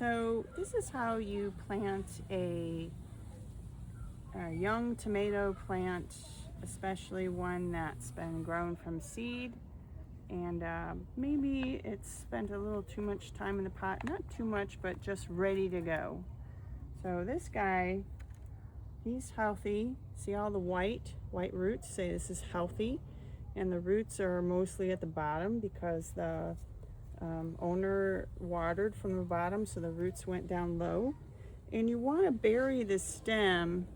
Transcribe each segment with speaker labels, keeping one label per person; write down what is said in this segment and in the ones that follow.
Speaker 1: So this is how you plant a young tomato plant, especially one that's been grown from seed, and maybe it's spent a little too much time in the pot. Not too much, but just ready to go. So this guy, he's healthy. See all the white roots? Say this is healthy. And the roots are mostly at the bottom because the owner watered from the bottom, so the roots went down low. And you want to bury the stem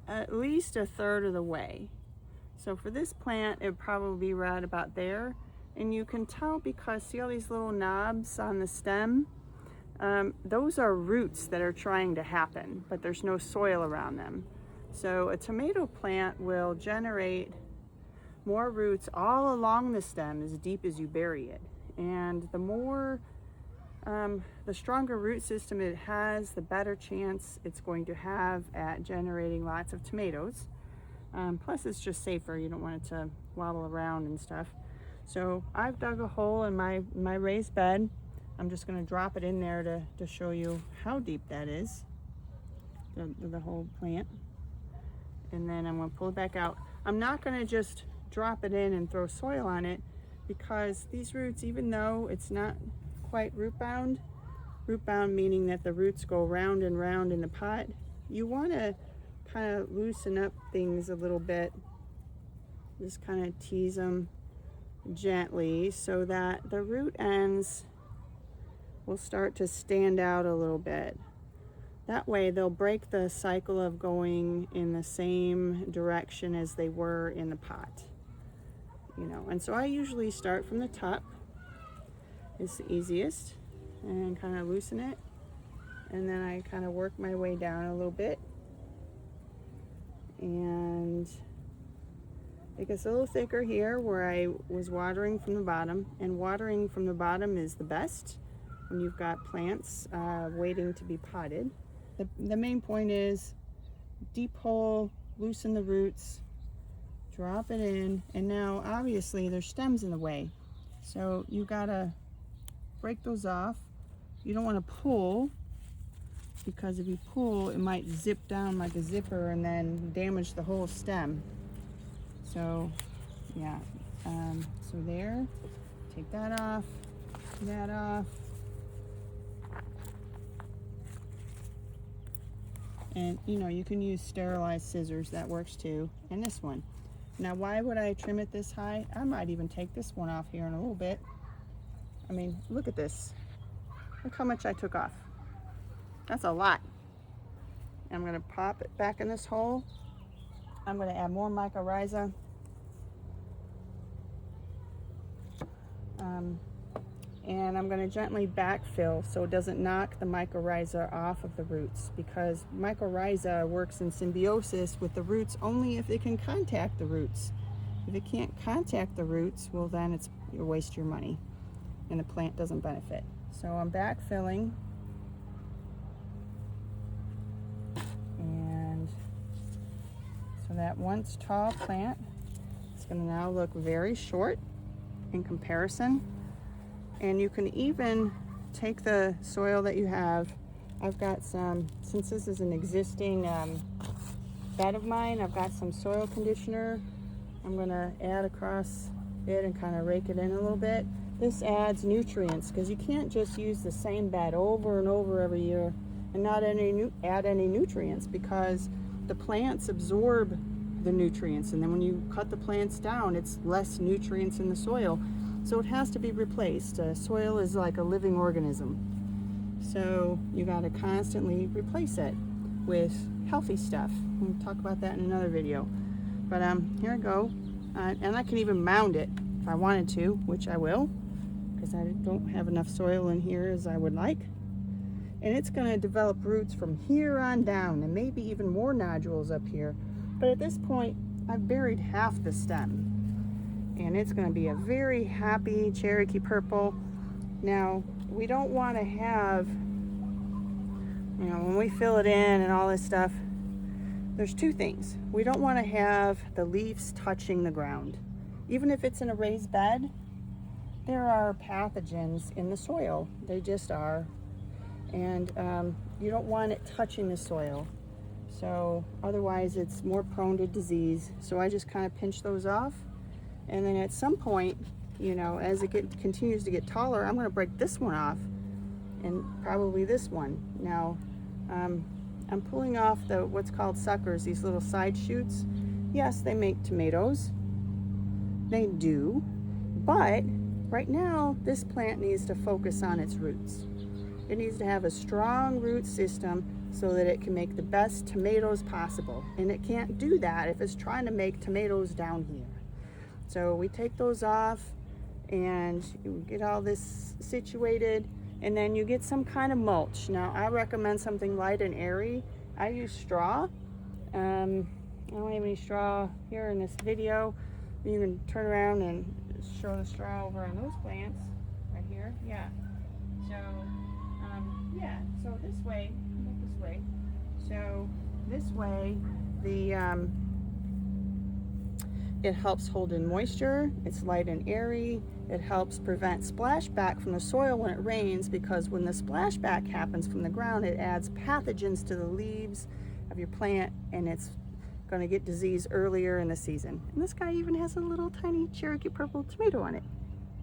Speaker 1: at least a third of the way. So for this plant, it would probably be right about there. And you can tell because see all these little knobs on the stem? Those are roots that are trying to happen, but there's no soil around them. So a tomato plant will generate more roots all along the stem as deep as you bury it. And the more, the stronger root system it has, the better chance it's going to have at generating lots of tomatoes. Plus it's just safer. You don't want it to wobble around and stuff. So I've dug a hole in my raised bed. I'm just going to drop it in there to show you how deep that is, the whole plant. And then I'm going to pull it back out. I'm not going to just drop it in and throw soil on it, because these roots, even though it's not quite root bound meaning that the roots go round and round in the pot, you want to kind of loosen up things a little bit. Just kind of tease them gently so that the root ends will start to stand out a little bit. That way they'll break the cycle of going in the same direction as they were in the pot. You know, and so I usually start from the top. It's the easiest, and kind of loosen it, and then I kind of work my way down a little bit, and it gets a little thicker here where I was watering from the bottom, and watering from the bottom is the best when you've got plants waiting to be potted. The main point is deep hole, loosen the roots, drop it in, and now obviously there's stems in the way, so you gotta break those off. You don't want to pull, because if you pull it might zip down like a zipper and then damage the whole stem. So yeah, so there, take that off, that off, and you know, you can use sterilized scissors, that works too. And this one. Now, why would I trim it this high? I might even take this one off here in a little bit. I mean, look at this. Look how much I took off. That's a lot. I'm going to pop it back in this hole. I'm going to add more mycorrhiza. And I'm going to gently backfill so it doesn't knock the mycorrhiza off of the roots, because mycorrhiza works in symbiosis with the roots only if it can contact the roots. If it can't contact the roots, well then you waste your money and the plant doesn't benefit. So I'm backfilling, and so that once tall plant is going to now look very short in comparison. And you can even take the soil that you have. I've got some, since this is an existing bed of mine, I've got some soil conditioner. I'm gonna add across it and kind of rake it in a little bit. This adds nutrients, because you can't just use the same bed over and over every year and not add any nutrients, because the plants absorb the nutrients, and then when you cut the plants down, it's less nutrients in the soil. So it has to be replaced. Soil is like a living organism. So you got to constantly replace it with healthy stuff. We'll talk about that in another video. But here I go. And I can even mound it if I wanted to, which I will, because I don't have enough soil in here as I would like. And it's going to develop roots from here on down, and maybe even more nodules up here. But at this point, I've buried half the stem. And it's going to be a very happy Cherokee purple. Now, we don't want to have, you know, when we fill it in and all this stuff, there's two things. We don't want to have the leaves touching the ground. Even if it's in a raised bed, there are pathogens in the soil. They just are. and you don't want it touching the soil. So otherwise it's more prone to disease. So I just kind of pinch those off. And then at some point, you know, as it continues to get taller, I'm going to break this one off and probably this one. Now, I'm pulling off what's called suckers, these little side shoots. Yes, they make tomatoes. They do. But right now, this plant needs to focus on its roots. It needs to have a strong root system so that it can make the best tomatoes possible. And it can't do that if it's trying to make tomatoes down here. So we take those off and you get all this situated, and then you get some kind of mulch. Now I recommend something light and airy. I use straw. I don't have any straw here in this video. You can turn around and show the straw over on those plants right here. Yeah. So yeah, so this way, so this way it helps hold in moisture, it's light and airy, it helps prevent splashback from the soil when it rains, because when the splashback happens from the ground, it adds pathogens to the leaves of your plant, and it's going to get disease earlier in the season. And this guy even has a little tiny Cherokee purple tomato on it.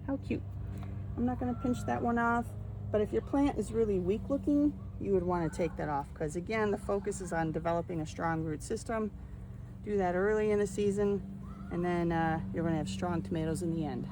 Speaker 1: How cute. I'm not going to pinch that one off, but if your plant is really weak looking, you would want to take that off, because again, the focus is on developing a strong root system. Do that early in the season, and then you're going to have strong tomatoes in the end.